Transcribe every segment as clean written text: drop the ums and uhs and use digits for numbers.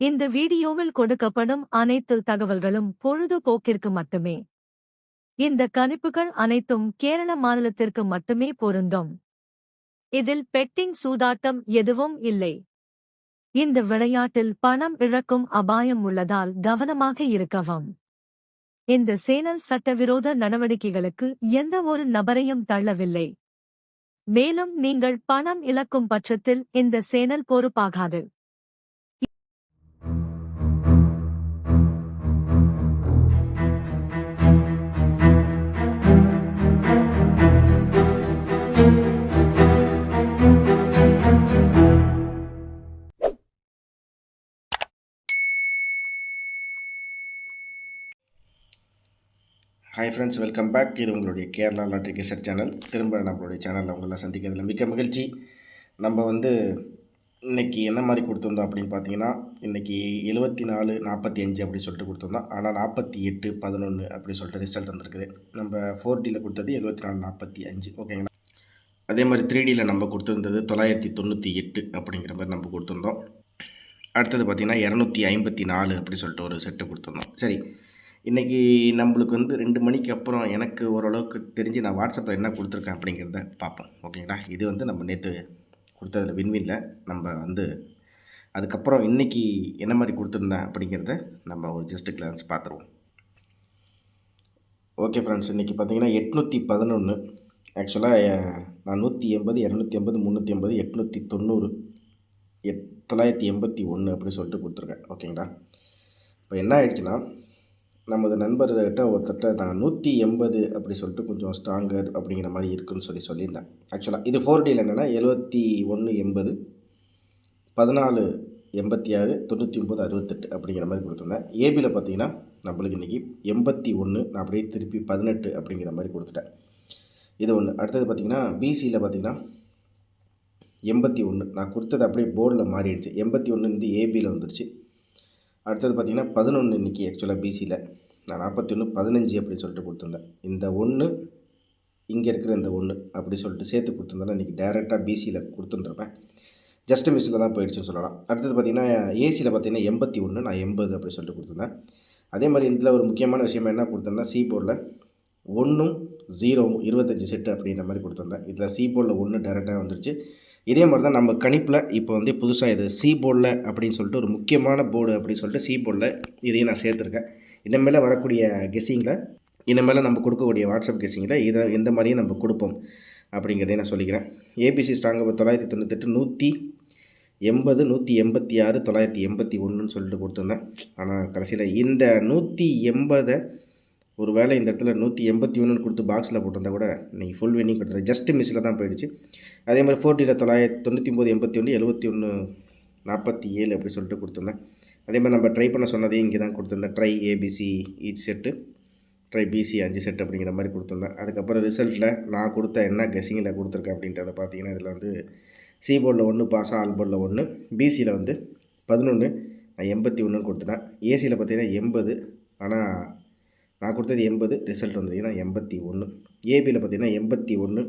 இந்த வீடியோவில் கொடுக்கப்படும் அனைத்து தகவல்களும் பொழுதுபோக்கிற்கு மட்டுமே. இந்த கணிப்புகள் அனைத்தும் கேரள மாநிலத்திற்கு மட்டுமே பொருந்தும். இதில் பெட்டிங் சூதாட்டம் எதுவும் இல்லை. இந்த விளையாட்டில் பணம் இழக்கும் அபாயம் உள்ளதால் கவனமாக இருக்கவும். இந்த சேனல் சட்டவிரோத நடவடிக்கைகளுக்கு எந்த ஒரு நபரையும் தள்ளவில்லை. மேலும் நீங்கள் பணம் இழக்கும் பட்சத்தில் இந்த சேனல் பொறுப்பாகாது. Hi friends, welcome back. இது உங்களுடைய கேரளா லாட்ரி கேசட் சேனல். திரும்ப நம்மளுடைய சேனலில் உங்களை சந்திக்கிறதுல மிக்க மகிழ்ச்சி. நம்ம இன்றைக்கி என்ன மாதிரி கொடுத்துருந்தோம் அப்படின்னு பார்த்தீங்கன்னா, இன்றைக்கி 74 45 அப்படி சொல்லிட்டு கொடுத்துருந்தோம். ஆனால் 48 11 அப்படி சொல்லிட்டு ரிசல்ட் வந்திருக்குது. நம்ம 4Dயில் கொடுத்தது 74 45, ஓகேங்களா. அதே மாதிரி 3Dயில் நம்ம கொடுத்துருந்தது 998 அப்படிங்கிற மாதிரி நம்ம கொடுத்துருந்தோம். அடுத்தது பார்த்திங்கன்னா 254 அப்படி சொல்லிட்டு ஒரு செட்டு கொடுத்துருந்தோம். சரி, இன்றைக்கி நம்மளுக்கு 2 மணிக்கு அப்புறம் எனக்கு ஓரளவுக்கு தெரிஞ்சு நான் வாட்ஸ்அப்பில் என்ன கொடுத்துருக்கேன் அப்படிங்கிறத பார்ப்போம், ஓகேங்களா. இது நம்ம நேற்று கொடுத்ததில் வின்வின்ல நம்ம அதுக்கப்புறம் இன்றைக்கி என்ன மாதிரி கொடுத்துருந்தேன் அப்படிங்கிறத நம்ம ஒரு ஜஸ்ட் கிளான்ஸ் பார்த்துருவோம். ஓகே ஃப்ரெண்ட்ஸ், இன்றைக்கி பார்த்தீங்கன்னா 811. ஆக்சுவலாக நான் 180 280 380 890 981 அப்படி சொல்லிட்டு கொடுத்துருக்கேன், ஓகேங்களா. இப்போ என்ன ஆயிடுச்சுன்னா, நமது நண்பர்கிட்ட ஒருத்தட்ட நான் 180 அப்படி சொல்லிட்டு கொஞ்சம் ஸ்ட்ராங்கர் அப்படிங்கிற மாதிரி இருக்குன்னு சொல்லியிருந்தேன். ஆக்சுவலாக இது 4Dயில் என்னென்னா 71 80 14 86 99 68 அப்படிங்கிற மாதிரி கொடுத்துருந்தேன். ஏபியில் பார்த்தீங்கன்னா நம்மளுக்கு இன்றைக்கி 81, நான் அப்படியே திருப்பி 18 அப்படிங்கிற மாதிரி கொடுத்துட்டேன். இது ஒன்று. அடுத்தது பார்த்திங்கன்னா பிசியில் பார்த்திங்கன்னா 81, நான் கொடுத்தது அப்படியே போர்டில் மாறிடுச்சு. 81 இந்த ஏபியில் வந்துடுச்சு. அடுத்தது பார்த்திங்கன்னா 11 இன்றைக்கி ஆக்சுவலாக பிசியில் நான் 41 15 அப்படி சொல்லிட்டு கொடுத்துருந்தேன். இந்த 1 இங்கே இருக்கிற இந்த 1 அப்படி சொல்லிட்டு சேர்த்து கொடுத்துருந்தேன். இன்றைக்கி டேரெக்டாக பிசியில் கொடுத்துட்டுருப்பேன். ஜஸ்ட் மிஸ்ஸில் தான் போயிடுச்சுன்னு சொல்லலாம். அடுத்தது பார்த்திங்கன்னா ஏசியில் பார்த்திங்கன்னா 81, நான் 80 அப்படி சொல்லிட்டு கொடுத்துருந்தேன். அதே மாதிரி இதில் ஒரு முக்கியமான விஷயம் என்ன கொடுத்துருந்தேன், சி போர்டில் 1 0 25 செட்டு அப்படின்ற மாதிரி கொடுத்துருந்தேன். இதில் சி போர்டில் 1 டேரெக்டாக வந்துடுச்சு. இதே மாதிரி தான் நம்ம கணிப்பில் இப்போ புதுசாக இது சி போர்டில் அப்படின்னு சொல்லிட்டு ஒரு முக்கியமான போர்டு அப்படின்னு சொல்லிட்டு சி போர்டில் இதையும் நான் சேர்த்துருக்கேன். இனிமேல் வரக்கூடிய கெஸ்ஸிங்கில், இனிமேல் நம்ம கொடுக்கக்கூடிய வாட்ஸ்அப் கெஸ்ஸிங்கில் இதை எந்த மாதிரியும் நம்ம கொடுப்போம் அப்படிங்கிறதையும் நான் சொல்லிக்கிறேன். ஏபிசி ஸ்ட்ராங் 998 180 186 981 சொல்லிட்டு கொடுத்துருந்தேன். ஆனால் கடைசியில் இந்த 180 ஒரு வேளை இந்த இடத்துல 181 கொடுத்து பாக்ஸில் போட்டிருந்தா கூட இன்றைக்கி ஃபுல் வின்னிங் கொடுத்துருந்தேன். ஜஸ்ட் மிஸ்ஸில் தான் போயிடுச்சு. அதே மாதிரி 4Dயில் 999 81 71 47 அப்படி சொல்லிட்டு கொடுத்துருந்தேன். அதே மாதிரி நம்ம ட்ரை பண்ண சொன்னதே இங்கே தான் கொடுத்துருந்தேன். Try ABC each set, try BC 5 set அப்படிங்கிற மாதிரி கொடுத்துருந்தேன். அதுக்கப்புறம் ரிசல்ட்டில் நான் கொடுத்த என்ன கெஸ்ஸிங்கில் கொடுத்துருக்கேன் அப்படின்றத பார்த்தீங்கன்னா, இதில் சி போர்டில் 1 பாஸ், ஆல் போர்டில் 1, பிசியில் 11 நான் 81 கொடுத்துட்டேன். ஏசியில் பார்த்தீங்கன்னா 80, ஆனால் நான் கொடுத்தது 80, ரிசல்ட் வந்துருக்குன்னா 81. ஏபியில் பார்த்தீங்கன்னா 81,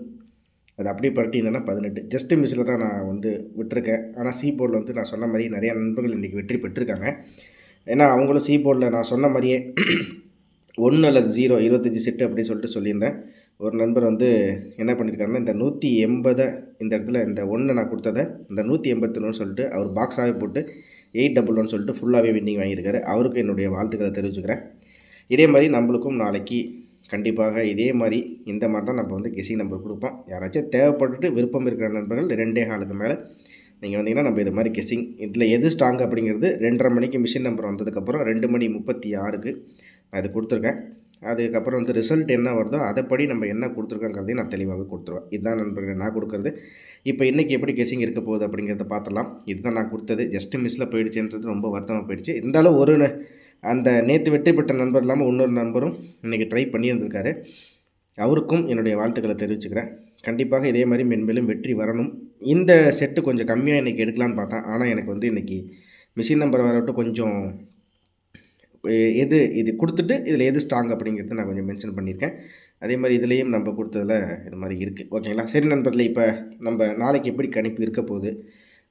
அது அப்படியே பரட்டியிருந்தேன்னா 18. ஜஸ்ட்டு மிஸ்ஸில் தான் நான் விட்டுருக்கேன். ஆனால் சி போர்டில் நான் சொன்ன மாதிரி நிறையா நண்பர்கள் இன்றைக்கி வெற்றி பெற்றிருக்காங்க. ஏன்னா அவங்களும் சி போர்டில் நான் சொன்ன மாதிரியே 1 அல்லது 0 25 செட்டு அப்படின்னு சொல்லிட்டு சொல்லியிருந்தேன். ஒரு நண்பர் என்ன பண்ணியிருக்காருன்னா, இந்த 180 இந்த இடத்துல இந்த 1 நான் கொடுத்ததை இந்த 181 சொல்லிட்டு அவர் பாக்ஸாகவே போட்டு 811 சொல்லிட்டு ஃபுல்லாகவே வின்னிங் வாங்கியிருக்காரு. அவருக்கு என்னுடைய வாழ்த்துக்களை தெரிவிச்சுக்கிறேன். இதே மாதிரி நம்மளுக்கும் நாளைக்கு கண்டிப்பாக இதே மாதிரி இந்த மாதிரி தான் நம்ம கெஸ்ஸிங் நம்பர் கொடுப்போம். யாராச்சும் தேவைப்பட்டுட்டு விருப்பம் இருக்கிற நண்பர்கள் 2.15 மேலே நீங்கள் வந்தீங்கன்னா நம்ம இது மாதிரி கெஸ்ஸிங் இதில் எது ஸ்ட்ராங் அப்படிங்கிறது 2:30 மணிக்கு மிஷின் நம்பர் வந்ததுக்கப்புறம் 2:36 நான் இது கொடுத்துருக்கேன். அதுக்கப்புறம் ரிசல்ட் என்ன வருதோ அதைப்படி நம்ம என்ன கொடுத்துருக்கோங்கிறதையும் நான் தெளிவாகவே கொடுத்துருவேன். இதுதான் நண்பர்கள் நான் கொடுக்குறது. இப்போ இன்றைக்கி எப்படி கெஸ்ஸிங் இருக்க போகுது அப்படிங்கிறத பார்த்துடலாம். இதுதான் நான் கொடுத்தது. ஜஸ்ட்டு மிஸ்ஸில் போயிடுச்சுன்றது ரொம்ப வருத்தமாக போயிடுச்சு. இருந்தாலும் அந்த நேற்று வெற்றி பெற்ற நண்பர் இல்லாமல் இன்னொரு நண்பரும் இன்றைக்கி ட்ரை பண்ணியிருந்திருக்காரு. அவருக்கும் என்னுடைய வாழ்த்துக்களை தெரிவிச்சுக்கிறேன். கண்டிப்பாக இதே மாதிரி மென்மேலும் வெற்றி வரணும். இந்த செட்டு கொஞ்சம் கம்மியாக இன்றைக்கி எடுக்கலான்னு பார்த்தேன். ஆனால் எனக்கு இன்றைக்கி மிஷின் நம்பர் வரட்டும் கொஞ்சம் இது கொடுத்துட்டு இதில் எது ஸ்ட்ராங் அப்படிங்கிறது நான் கொஞ்சம் மென்ஷன் பண்ணியிருக்கேன். அதே மாதிரி இதுலேயும் நம்ம கொடுத்ததில் இது மாதிரி இருக்குது, ஓகேங்களா. சரி நண்பர்களே, இப்போ நம்ம நாளைக்கு எப்படி கணிப்பு இருக்க போகுது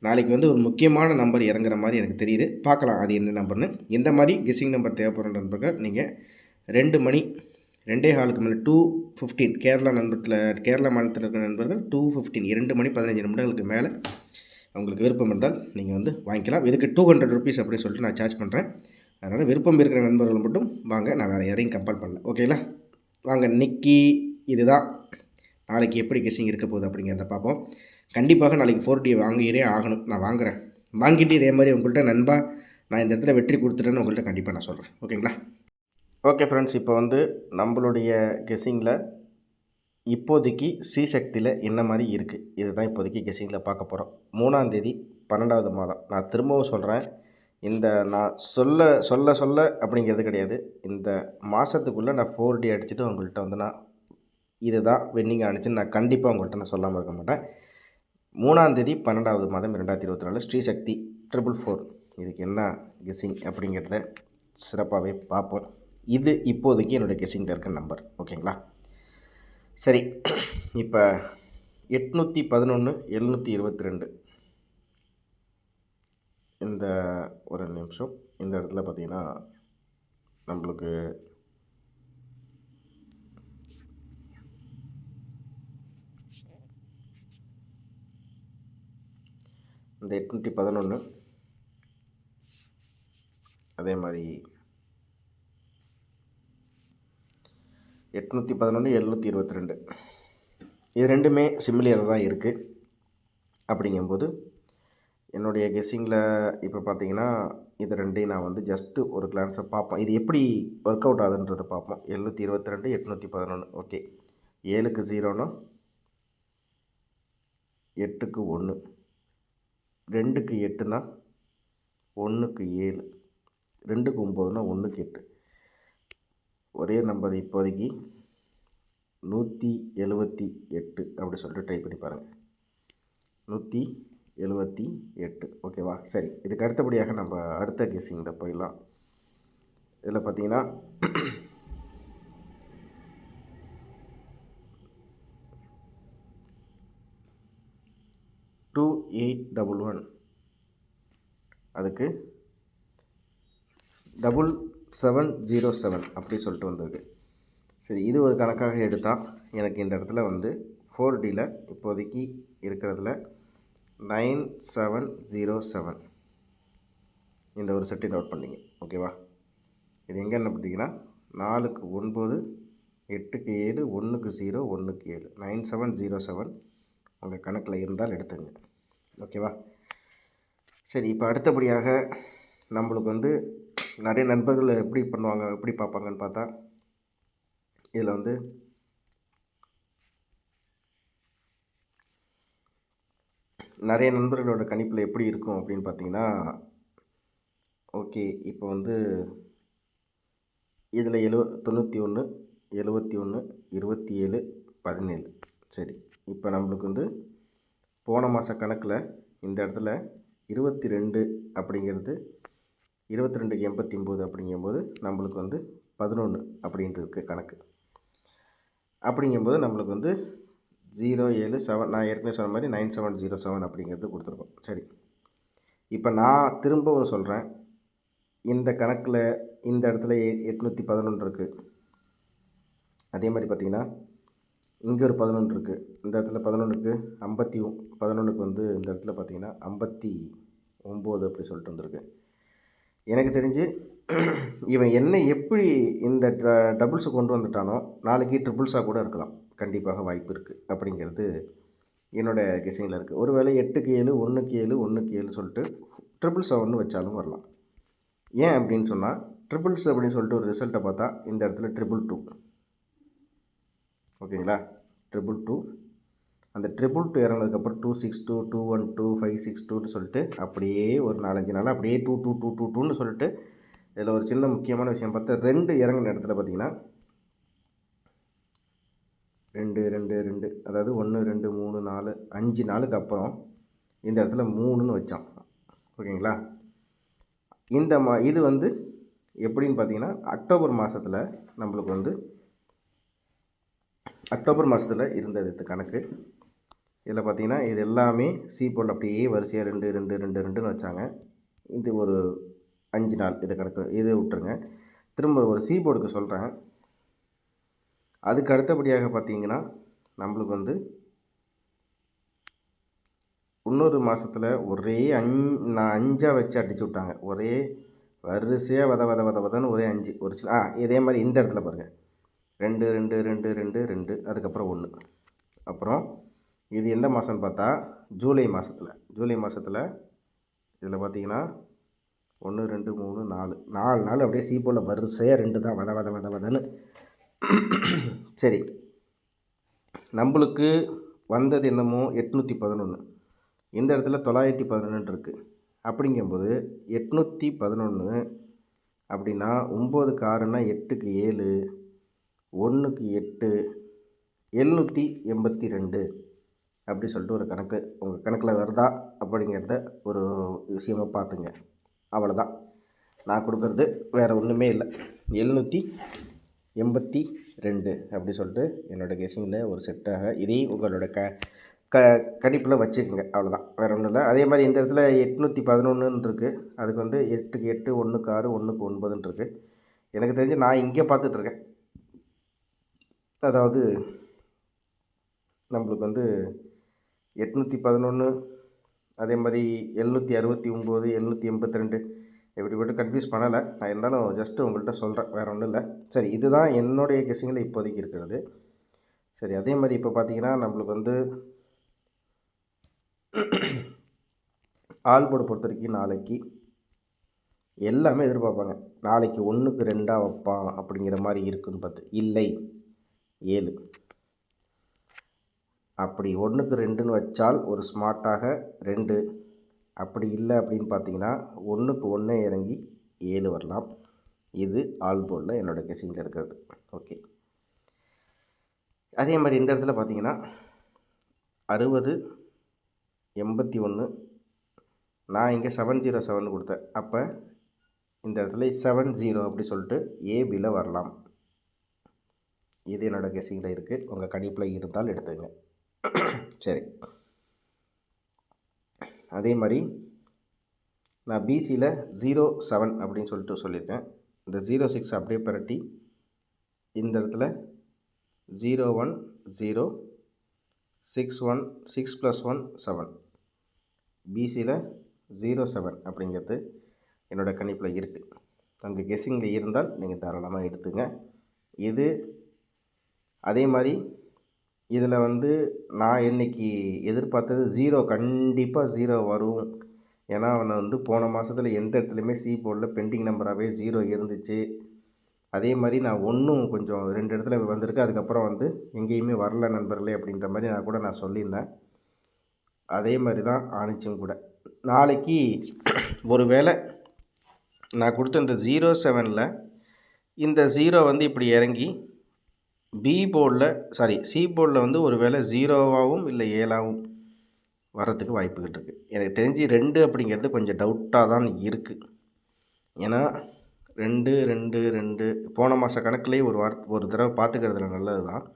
நாளைக்கு வந்து ஒரு முக்கியமான நம்பர் இறங்குற மாதிரி எனக்கு தெரியுது. பார்க்கலாம் அது என்ன நம்பர்னு. இந்த மாதிரி கெஸ்ஸிங் நம்பர் தேவைப்படுற நண்பர்கள் நீங்கள் 2 மணி 2:15க்கு மேலே 2:15 கேரளா மாநிலத்தில் இருக்கிற நண்பர்கள் 2:15 2 மணி 15 நிமிடங்களுக்கு மேலே உங்களுக்கு விருப்பம் இருந்தால் நீங்கள் வந்து வாங்கிக்கலாம். இதுக்கு 200 ருபீஸ் அப்படின்னு சொல்லிட்டு நான் சார்ஜ் பண்ணுறேன். அதனால் விருப்பம் இருக்கிற நண்பர்கள் மட்டும் வாங்க, நான் வேறு யாரையும் கம்பல் பண்ணல. ஓகேங்களா? வாங்க, இன்னைக்கு இதுதான். நாளைக்கு எப்படி கெஸ்ஸிங் இருக்க போகுது அப்படிங்கிறத பார்ப்போம். கண்டிப்பாக நாளைக்கு 4D வாங்கியே ஆகணும். நான் வாங்குகிறேன். வாங்கிட்டு இதே மாதிரி உங்கள்கிட்ட நண்பா நான் இந்த இடத்துல வெற்றி கொடுத்துட்டேன்னு உங்கள்கிட்ட கண்டிப்பாக நான் சொல்கிறேன். ஓகேங்களா? ஓகே ஃப்ரெண்ட்ஸ், இப்போ வந்து நம்மளுடைய கெஸ்ஸிங்கில் இப்போதைக்கு ஸ்ரீசக்தியில் என்ன மாதிரி இருக்குது இதுதான் இப்போதைக்கு கெஸ்ஸிங்கில் பார்க்க போகிறோம். 3ஆம் தேதி 12வது மாதம். நான் திரும்பவும் சொல்கிறேன், இந்த நான் சொல்ல அப்படிங்கிறது கிடையாது. இந்த மாதத்துக்குள்ளே நான் 4D அடிச்சுட்டு உங்கள்கிட்ட வந்து நான் இதுதான் வின்னிங் ஆனிச்சுன்னு நான் கண்டிப்பாக உங்கள்கிட்ட நான் சொல்லாமல் இருக்க மாட்டேன். 3ஆம் தேதி 12வது மாதம் 2024 ஸ்ரீசக்தி 444 இதுக்கு என்ன கெஸ்ஸிங் அப்படிங்கிறத சிறப்பாகவே பார்ப்போம். இது இப்போதைக்கு என்னுடைய கெஸ்ஸிங்கில் இருக்க நம்பர். ஓகேங்களா? சரி, இப்போ 811 722 இந்த ஒரு நிமிஷம். இந்த இடத்துல பார்த்திங்கன்னா நம்மளுக்கு இந்த 811 அதே மாதிரி 811 722 இது ரெண்டுமே சிமிலியராக தான் இருக்குது. அப்படிங்கும்போது என்னுடைய கெஸ்ஸிங்கில் இப்போ பார்த்தீங்கன்னா இது ரெண்டையும் நான் வந்து ஜஸ்ட்டு ஒரு கிளான்ஸை பார்ப்போம். இது எப்படி ஒர்க் அவுட் ஆகுதுன்றதை பார்ப்போம். 722 811. ஓகே, 7க்கு 0னா 8க்கு 1, 2க்கு 8னா 1க்கு 7, 2க்கு 9னா 1க்கு 8. ஒரே நம்பர் இப்போதைக்கு 178 அப்படி சொல்லிட்டு ட்ரை பண்ணி பாருங்கள். 178. ஓகேவா? சரி, இதுக்கு அடுத்தபடியாக நம்ம அடுத்த கெஸ்ஸிங்கில் போயிடலாம். இதில் பார்த்தீங்கன்னா 2811 அதுக்கு 7707 அப்படி சொல்லிட்டு வந்திருக்கு. சரி, இது ஒரு கணக்காக எடுத்தால் எனக்கு இந்த இடத்துல வந்து 4Dயில் இப்போதைக்கு இருக்கிறதுல 9707 இந்த ஒரு செட்டை நோட் பண்ணிங்க. ஓகேவா? இது எங்கன்னு பார்த்தீங்கன்னா 4க்கு 9, 8க்கு 7, 1க்கு 0, 1க்கு 7 9707 உங்கள் கணக்கில் இருந்தால் எடுத்துங்க. ஓகேவா? சரி, இப்போ அடுத்தபடியாக நம்மளுக்கு வந்து நிறைய நண்பர்கள் எப்படி பண்ணுவாங்க, எப்படி பார்ப்பாங்கன்னு பார்த்தா இதில் வந்து நிறைய நண்பர்களோட கணிப்பில் எப்படி இருக்கும் அப்படின்னு பார்த்தீங்கன்னா, ஓகே, இப்போ வந்து இதில் 91 71 27 17. சரி, இப்போ நம்மளுக்கு வந்து போன மாத கணக்கில் இந்த இடத்துல 22 அப்படிங்கிறது 22க்கு 89 அப்படிங்கும்போது நம்மளுக்கு வந்து 11 அப்படின்ட்டு இருக்குது கணக்கு. அப்படிங்கும்போது நம்மளுக்கு வந்து 077 நான் ஏற்கனவே சொன்ன மாதிரி 9707 அப்படிங்கிறது கொடுத்துருக்கோம். சரி, இப்போ நான் திரும்பவும் சொல்கிறேன், இந்த கணக்கில் இந்த இடத்துல 811 இருக்குது. அதே மாதிரி பார்த்திங்கன்னா இங்கே ஒரு 11 இருக்குது. இந்த இடத்துல 11க்கு 11க்கு வந்து இந்த இடத்துல பார்த்திங்கன்னா 59 அப்படி சொல்லிட்டு வந்திருக்கு. எனக்கு தெரிஞ்சு இவன் என்ன எப்படி இந்த டபுள்ஸை கொண்டு வந்துட்டானோ நாளைக்கு ட்ரிபிள்ஸாக கூட இருக்கலாம். கண்டிப்பாக வாய்ப்பு இருக்குது அப்படிங்கிறது என்னோடய கெஸ்ஸிங்கில் இருக்குது. ஒருவேளை 8க்கு 7 1க்கு 7 1க்கு 7 சொல்லிட்டு ட்ரிபிள்ஸை ஒன்று வச்சாலும் வரலாம். ஏன் அப்படின்னு சொன்னால் ட்ரிபிள்ஸ் அப்படின்னு சொல்லிட்டு ஒரு ரிசல்ட்டை பார்த்தா இந்த இடத்துல 222. ஓகேங்களா? 222. அந்த 222 இறங்கினதுக்கப்புறம் 262 212 562 சொல்லிட்டு அப்படியே ஒரு 4-5 நாள் அப்படியே 2222 சொல்லிட்டு இதில் ஒரு சின்ன முக்கியமான விஷயம் பார்த்தா 2 இறங்கின இடத்துல பார்த்தீங்கன்னா 2 2 2 அதாவது 1 2 3 4 5 நாளுக்கு அப்புறம் இந்த இடத்துல 3ன்னு வச்சான். ஓகேங்களா? இது வந்து எப்படின்னு பார்த்தீங்கன்னா அக்டோபர் மாதத்தில் நம்மளுக்கு வந்து அக்டோபர் மாதத்தில் இருந்தது கணக்கு. இதில் பார்த்தீங்கன்னா இது எல்லாமே சி போர்டில் அப்படியே வரிசையாக 2 2 2 2ன்னு வச்சாங்க. இது ஒரு 5 நாள் இது கணக்கு, இது விட்டுருங்க. திரும்ப ஒரு சி போர்டுக்கு சொல்கிறேன். அதுக்கு அடுத்தபடியாக பார்த்தீங்கன்னா நம்மளுக்கு வந்து இன்னொரு மாதத்தில் ஒரே நான் 5ஆக வச்சு அடிச்சு விட்டாங்க. ஒரே வரிசையாக வதன்னு ஒரே 5 ஒரு இதே மாதிரி இந்த இடத்துல பாருங்கள் 2 2 2 2 2 அதுக்கப்புறம் 1. அப்புறம் இது எந்த மாதம்னு பார்த்தா ஜூலை மாதத்தில் இதில் பார்த்தீங்கன்னா 1 2 3 4 நாள் அப்படியே சி போல் வரிசையாக 2 தான் வதன்னு. சரி, நம்மளுக்கு வந்தது என்னமோ 811, இந்த இடத்துல 911 இருக்குது. அப்படிங்கும்போது 811 அப்படின்னா 9க்கு 6ன்னா 8க்கு 7, 1க்கு 8, 782 அப்படி சொல்லிட்டு ஒரு கணக்கு உங்கள் கணக்கில் வருதா அப்படிங்கிறத ஒரு விஷயமாக பார்த்துங்க. அவ்வளோதான் நான் கொடுக்குறது, வேறு ஒன்றுமே இல்லை. 782 அப்படி சொல்லிட்டு என்னோடய கெஸிங்கில் ஒரு செட்டாக இதையும் உங்களோட கணிப்பில் வச்சுக்கோங்க. அவ்வளோதான், வேறு ஒன்றும் இல்லை. அதே மாதிரி இந்த இடத்துல 811 இருக்குது. அதுக்கு வந்து 8க்கு 8, 1க்கு 6, 1க்கு 9 இருக்குது. எனக்கு தெரிஞ்சு நான் இங்கே பார்த்துட்ருக்கேன். அதாவது நம்மளுக்கு வந்து 811, அதே மாதிரி 769, 782 இப்படி போட்டு கன்ஃபியூஸ் பண்ணலை. நான் இருந்தாலும் ஜஸ்ட்டு உங்கள்கிட்ட சொல்கிறேன், வேறு ஒன்றும் இல்லை. சரி, இதுதான் என்னுடைய கெஸிங்கில் இப்போதைக்கு இருக்கிறது. சரி, அதே மாதிரி இப்போ பார்த்தீங்கன்னா நம்மளுக்கு வந்து ஆல் போர்டு பொறுத்த வரைக்கும் நாளைக்கு எல்லாமே எதிர்பார்ப்பாங்க. நாளைக்கு 1க்கு 2 வைப்பான் அப்படிங்கிற மாதிரி இருக்குன்னு பார்த்து இல்லை 7. அப்படி 1க்கு 2ன்னு வச்சால் ஒரு ஸ்மார்ட்டாக 2. அப்படி இல்லை அப்படின்னு பார்த்தீங்கன்னா 1க்கு 1 இறங்கி 7 வரலாம். இது ஆல் போர்டில் என்னோடய கெஸிங்கில் இருக்கிறது. ஓகே, அதே மாதிரி இந்த இடத்துல பார்த்தீங்கன்னா 60, 81, நான் இங்கே 707 கொடுத்தேன். அப்போ இந்த இடத்துல 70 அப்படி சொல்லிட்டு ஏபியில் வரலாம். இது என்னோடய கெஸிங்கில் இருக்குது. உங்கள் கணிப்பில் இருந்தால் எடுத்துங்க. சரி, அதே மாதிரி நான் பிசியில் 07 அப்படின்னு சொல்லிட்டு சொல்லியிருக்கேன். இந்த 06 அப்படியே பரட்டி இந்த இடத்துல 01 0 61 6 + 1 7 பிசியில் 07 அப்படிங்கிறது என்னோடய கணிப்பில் இருக்குது. அங்கே கெஸ்ஸிங்கில் இருந்தால் நீங்கள் தாராளமாக எடுத்துங்க. இது அதே மாதிரி இதில் வந்து நான் இன்றைக்கி எதிர்பார்த்தது 0, கண்டிப்பாக 0 வரும். ஏன்னா அவனை வந்து போன மாதத்தில் எந்த இடத்துலையுமே சி போர்டில் பெண்டிங் நம்பராகவே 0 இருந்துச்சு. அதே மாதிரி நான் ஒன்றும் கொஞ்சம் 2 இடத்துல வந்திருக்கு. அதுக்கப்புறம் வந்து எங்கேயுமே வரல நண்பர்களே அப்படின்ற மாதிரி நான் சொல்லியிருந்தேன். அதே மாதிரி தான் ஆணிச்சும் கூட. நாளைக்கு ஒரு வேளை நான் கொடுத்த இந்த 07ல் இந்த 0 வந்து இப்படி இறங்கி சி போர்டில் வந்து ஒரு வேளை 0வாகவும் இல்லை 7ஆகவும் வர்றதுக்கு வாய்ப்புகள் இருக்குது. எனக்கு தெரிஞ்சு 2 அப்படிங்கிறது கொஞ்சம் டவுட்டாக தான் இருக்குது. ஏன்னா 2 2 2 போன மாத கணக்குலேயே ஒரு தடவை பார்த்துக்கிறதுல நல்லது தான்.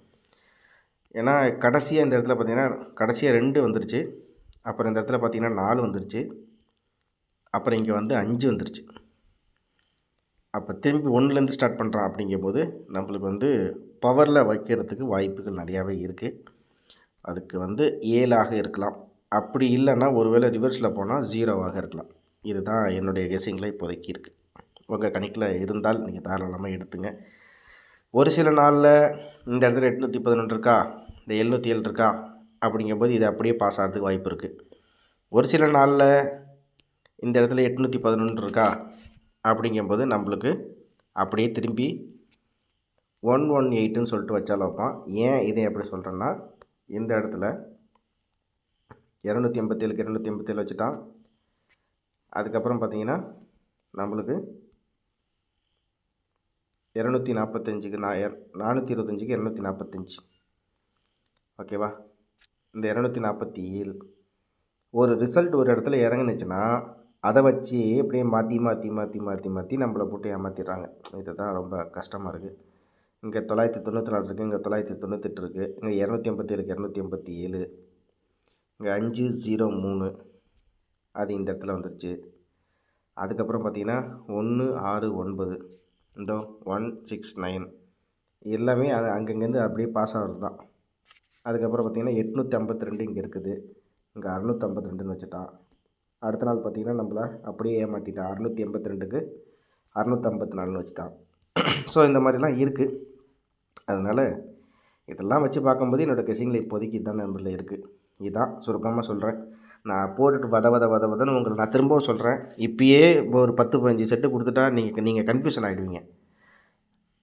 ஏன்னா கடைசியாக இந்த இடத்துல பார்த்திங்கன்னா கடைசியாக 2 வந்துருச்சு. அப்புறம் இந்த இடத்துல பார்த்திங்கன்னா 4 வந்துருச்சு. அப்புறம் இங்கே வந்து 5 வந்துருச்சு. அப்போ திரும்பி 1லேருந்து ஸ்டார்ட் பண்ணுறான். அப்படிங்கும்போது நம்மளுக்கு வந்து பவரில் வைக்கிறதுக்கு வாய்ப்புகள் நிறையாவே இருக்குது. அதுக்கு வந்து 7ஆக இருக்கலாம். அப்படி இல்லைன்னா ஒருவேளை ரிவர்ஸில் போனால் 0வாக இருக்கலாம். இதுதான் என்னுடைய கெஸிங்கில் இப்போதைக்கு இருக்குது. உங்கள் கணக்கில் இருந்தால் நீங்கள் தாராளமாக எடுத்துங்க. ஒரு சில நாளில் இந்த இடத்துல 811 இருக்கா, இந்த 707 இருக்கா அப்படிங்கும்போது இது அப்படியே பாஸ் ஆகிறதுக்கு வாய்ப்பு இருக்குது. ஒரு சில நாளில் இந்த இடத்துல 811 இருக்கா அப்படிங்கும்போது நம்மளுக்கு அப்படியே திரும்பி 118ன்னு சொல்லிட்டு வச்சாலும் வைப்பான். ஏன் இதை எப்படி சொல்கிறேன்னா, இந்த இடத்துல 287க்கு 287 வச்சுட்டான். அதுக்கப்புறம் பார்த்தீங்கன்னா நம்மளுக்கு 245க்கு 425க்கு 245 ஓகேவா. இந்த 247 ஒரு ரிசல்ட் ஒரு இடத்துல இறங்குனுச்சுன்னா அதை வச்சு அப்படியே மாற்றி நம்மளை போட்டு ஏமாற்றிடுறாங்க. இது தான் ரொம்ப கஷ்டமாக இருக்குது. இங்கே 994 இருக்குது, இங்கே 998 இருக்குது, இங்கே 287க்கு 287, இங்கே 503 அது இந்த இடத்துல வந்துருச்சு. அதுக்கப்புறம் பார்த்தீங்கன்னா 169 இந்த 169 எல்லாமே அது அங்கங்கேருந்து அப்படியே பாஸ் ஆகிறது தான். அதுக்கப்புறம் பார்த்திங்கன்னா 852 இங்கே இருக்குது. இங்கே 652ன்னு வச்சுட்டான். அடுத்த நாள் பார்த்திங்கன்னா நம்மள அப்படியே ஏமாற்றிட்டான். 682க்கு 654ன்னு வச்சுட்டான். ஸோ இந்த மாதிரிலாம் இருக்குது. அதனால் இதெல்லாம் வச்சு பார்க்கும்போது என்னோடய கெஸ்ஸிங்கில் இப்போதைக்கு இதுதான் நம்பரில் இருக்குது. இதுதான் சுருக்கமாக சொல்கிறேன். நான் போட்டுட்டு வதன்னு உங்களை நான் திரும்பவும் சொல்கிறேன். இப்பயே ஒரு 10-15 செட்டு கொடுத்துட்டா நீங்கள் கன்ஃபியூஷன் ஆகிடுவீங்க.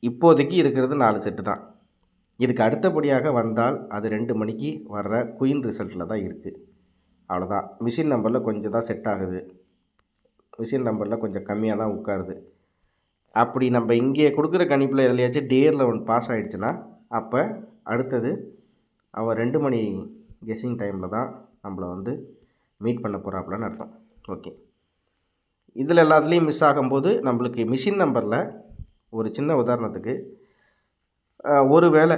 இப்போதைக்கு இருக்கிறது 4 செட்டு தான். இதுக்கு அடுத்தபடியாக வந்தால் அது 2 மணிக்கு வர்ற குயின் ரிசல்ட்டில் தான் இருக்குது. அவ்வளோதான். மிஷின் நம்பரில் கொஞ்சம் தான் செட் ஆகுது. மிஷின் நம்பரில் கொஞ்சம் கம்மியாக தான் உட்காருது. அப்படி நம்ம இங்கே கொடுக்குற கணிப்பில் எதுலையாச்சும் டேரில் ஒன்று பாஸ் ஆகிடுச்சுன்னா அப்போ அடுத்தது அவன் 2 மணி கெஸ்ஸிங் டைமில் தான் நம்மளை வந்து மீட் பண்ண போகிறாப்புலன்னு அர்த்தம். ஓகே, இதில் எல்லாத்துலேயும் மிஸ் ஆகும்போது நம்மளுக்கு மிஷின் நம்பரில் ஒரு சின்ன உதாரணத்துக்கு ஒரு வேளை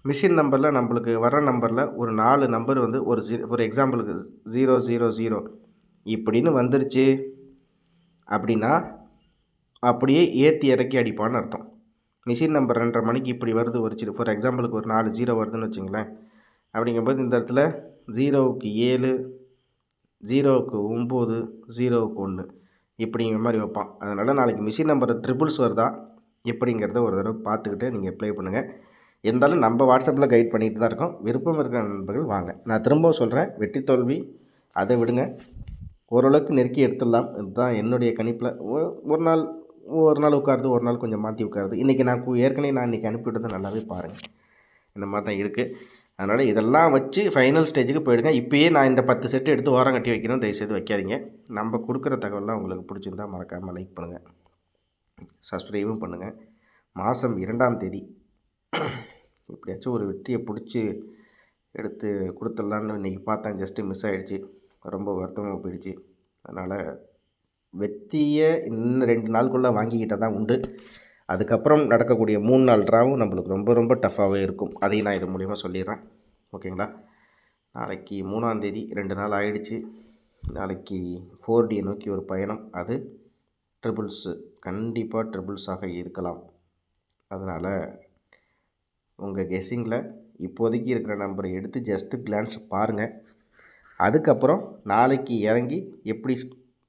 மிஷின் நம்பரில் நம்மளுக்கு வர நம்பரில் ஒரு 4 நம்பர் வந்து ஒரு எக்ஸாம்பிளுக்கு 000 இப்படின்னு வந்துருச்சு அப்படின்னா அப்படியே ஏற்றி இறக்கி அடிப்பான்னு அர்த்தம். மிஷின் நம்பர் 2:30 மணிக்கு இப்படி வருது ஃபார் எக்ஸாம்பிளுக்கு ஒரு 4 0 வருதுன்னு வச்சுங்களேன். அப்படிங்கும்போது இந்த இடத்துல 0க்கு 7, 0க்கு 9, 0க்கு 1 இப்படிங்கிற மாதிரி வைப்பான். அதனால் நாளைக்கு மிஷின் நம்பர் ட்ரிபிள்ஸ் வருதா எப்படிங்கிறத ஒரு தடவை பார்த்துக்கிட்டு நீங்கள் அப்ளை பண்ணுங்கள். இருந்தாலும் நம்ம வாட்ஸ்அப்பில் கைட் பண்ணிட்டு தான் இருக்கோம். விருப்பம் இருக்கிற நண்பர்கள் வாங்க. நான் திரும்பவும் சொல்கிறேன், வெற்றி தோல்வி அதை விடுங்க, ஓரளவுக்கு நெருக்கி எடுத்துடலாம். இதுதான் என்னுடைய கணிப்பில். ஒரு நாள் உட்காருது, ஒரு நாள் கொஞ்சம் மாற்றி உட்காருது. இன்றைக்கி ஏற்கனவே நான் இன்றைக்கி அனுப்பிவிட்டது நல்லாவே பாருங்கள். இந்த மாதிரி தான் இருக்குது. அதனால் இதெல்லாம் வச்சு ஃபைனல் ஸ்டேஜுக்கு போயிடுங்க. இப்போயே நான் இந்த 10 செட்டு எடுத்து ஓரம் கட்டி வைக்கணும், தயவுசெய்து வைக்காதீங்க. நம்ம கொடுக்குற தகவலாம் உங்களுக்கு பிடிச்சிருந்தால் மறக்காமல் லைக் பண்ணுங்கள், சப்ஸ்கிரைபும் பண்ணுங்கள். மாதம் 2ஆம் தேதி எப்படியாச்சும் ஒரு வெற்றியை பிடிச்சி எடுத்து கொடுத்துடலான்னு இன்றைக்கி பார்த்தேன். ஜஸ்ட்டு மிஸ் ஆகிடுச்சு. ரொம்ப வருத்தமாக போயிடுச்சு. அதனால் வெற்றியை இன்னும் 2 நாளுக்குள்ளே வாங்கிக்கிட்டால் தான் உண்டு. அதுக்கப்புறம் நடக்கக்கூடிய 3 நாள் ட்ராவும் நம்மளுக்கு ரொம்ப ரொம்ப டஃப்பாகவே இருக்கும். அதையும் நான் இது மூலிமா சொல்லிடுறேன். ஓகேங்களா? நாளைக்கு 3ஆம் தேதி 2 நாள் ஆகிடுச்சு. நாளைக்கு 4D நோக்கி ஒரு பயணம். அது ட்ரிபிள்ஸு, கண்டிப்பாக ட்ரிபிள்ஸாக இருக்கலாம். அதனால் உங்கள் கெஸ்ஸிங்கில் இப்போதைக்கு இருக்கிற நம்பரை எடுத்து ஜஸ்ட்டு கிளான்ஸ் பாருங்கள். அதுக்கப்புறம் நாளைக்கு இறங்கி எப்படி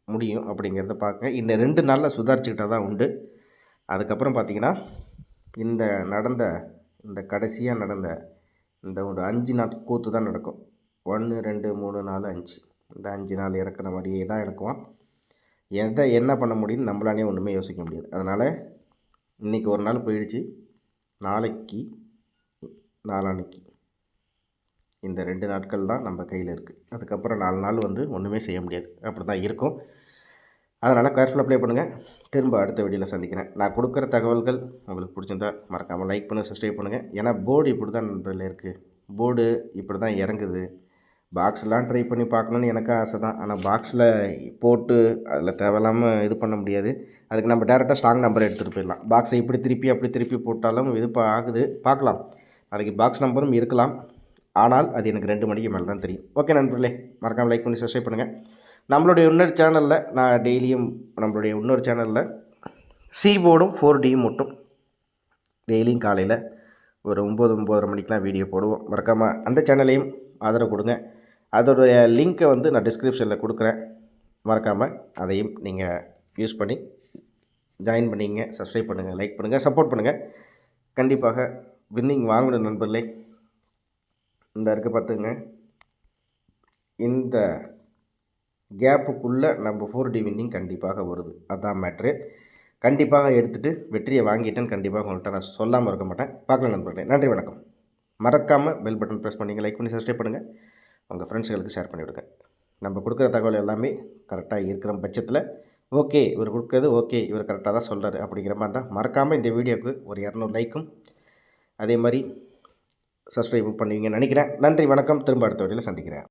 முடியும் அப்படிங்கிறத பார்க்க இந்த 2 நாளில் சுதாரிச்சுக்கிட்டால் தான் உண்டு. அதுக்கப்புறம் பார்த்திங்கன்னா இந்த கடைசியாக நடந்த இந்த ஒரு 5 நாள் கூத்து தான் நடக்கும். 1 2 3 4 5 இந்த 5 நாள் இறக்குற மாதிரியே தான் இறக்குவான். என்ன பண்ண முடியும்னு நம்மளாலே ஒன்றுமே யோசிக்க முடியாது. அதனால் இன்றைக்கி ஒரு நாள் போயிடுச்சு. நாளைக்கு நாளான்னைக்கு இந்த 2 நாட்கள் தான் நம்ம கையில் இருக்குது. அதுக்கப்புறம் 4 நாள் வந்து ஒன்றுமே செய்ய முடியாது. அப்படி தான் இருக்கும். அதனால் கேர்ஃபுல் அப்ளை பண்ணுங்கள். திரும்ப அடுத்த வீடியோவில் சந்திக்கிறேன். நான் கொடுக்குற தகவல்கள் உங்களுக்கு பிடிச்சிருந்தா மறக்காமல் லைக் பண்ணுங்கள், சப்ஸ்கிரைப் பண்ணுங்கள். ஏன்னா போர்டு இப்படி தான் நண்பர்கள் இருக்குது. போர்டு இப்படி தான் இறங்குது. பாக்ஸ்லாம் ட்ரை பண்ணி பார்க்கணுன்னு எனக்கும் ஆசை தான். ஆனால் பாக்ஸில் போட்டு அதில் தேவையில்லாமல் இது பண்ண முடியாது. அதுக்கு நம்ம டேரெக்டாக ஸ்ட்ராங் நம்பர் எடுத்துகிட்டு போயிடலாம். பாக்ஸை இப்படி திருப்பி போட்டாலும் இது ஆகுது. பார்க்கலாம். நாளைக்கு பாக்ஸ் நம்பரும் இருக்கலாம். ஆனால் அது எனக்கு 2 மணிக்கு மேலே தான் தெரியும். ஓகே நண்பர்களே, மறக்காமல் லைக் பண்ணி சப்ஸ்கிரைப் பண்ணுங்கள். நம்மளுடைய இன்னொரு சேனலில் நான் டெய்லியும் நம்மளுடைய இன்னொரு சேனலில் சி போர்டும் 4Dயும் மட்டும் டெய்லியும் காலையில் ஒரு 9-9:30 மணிக்கெலாம் வீடியோ போடுவோம். மறக்காமல் அந்த சேனலையும் ஆதரவு கொடுங்க. அதோடைய லிங்க்கை வந்து நான் டிஸ்கிரிப்ஷனில் கொடுக்குறேன். மறக்காமல் அதையும் நீங்கள் யூஸ் பண்ணி ஜாயின் பண்ணிங்க, சப்ஸ்கிரைப் பண்ணுங்கள், லைக் பண்ணுங்கள், சப்போர்ட் பண்ணுங்கள். கண்டிப்பாக வின்னிங் வாங்கணும் நண்பர்களே. இந்த இருக்க பார்த்துங்க, இந்த கேப்புக்குள்ளே நம்ம 4D வின்னிங் கண்டிப்பாக வருது. அதான் மேட்ரு. கண்டிப்பாக எடுத்துகிட்டு வெற்றியை வாங்கிட்டேன்னு கண்டிப்பாக உங்கள்கிட்ட நான் சொல்லாமல் இருக்க மாட்டேன். பார்க்கலாம் நண்பர்களே. நன்றி, வணக்கம். மறக்காமல் பெல் பட்டன் ப்ரெஸ் பண்ணிங்க, லைக் பண்ணி சப்ஸ்கிரைப் பண்ணுங்கள். உங்கள் ஃப்ரெண்ட்ஸுகளுக்கு ஷேர் பண்ணிவிடுங்க. நம்ம கொடுக்குற தகவல் எல்லாமே கரெக்டாக இருக்கிற பட்சத்தில் ஓகே இவர் கொடுக்குறது ஓகே இவர் கரெக்டாக தான் சொல்கிறாரு அப்படிங்கிற மாதிரி தான். மறக்காமல் இந்த வீடியோவுக்கு ஒரு 200 லைக்கும் அதே மாதிரி சப்ஸ்கிரைப் பண்ணுவீங்கன்னு நினைக்கிறேன். நன்றி, வணக்கம். திரும்ப அடுத்த வீடியோவில் சந்திக்கிறேன்.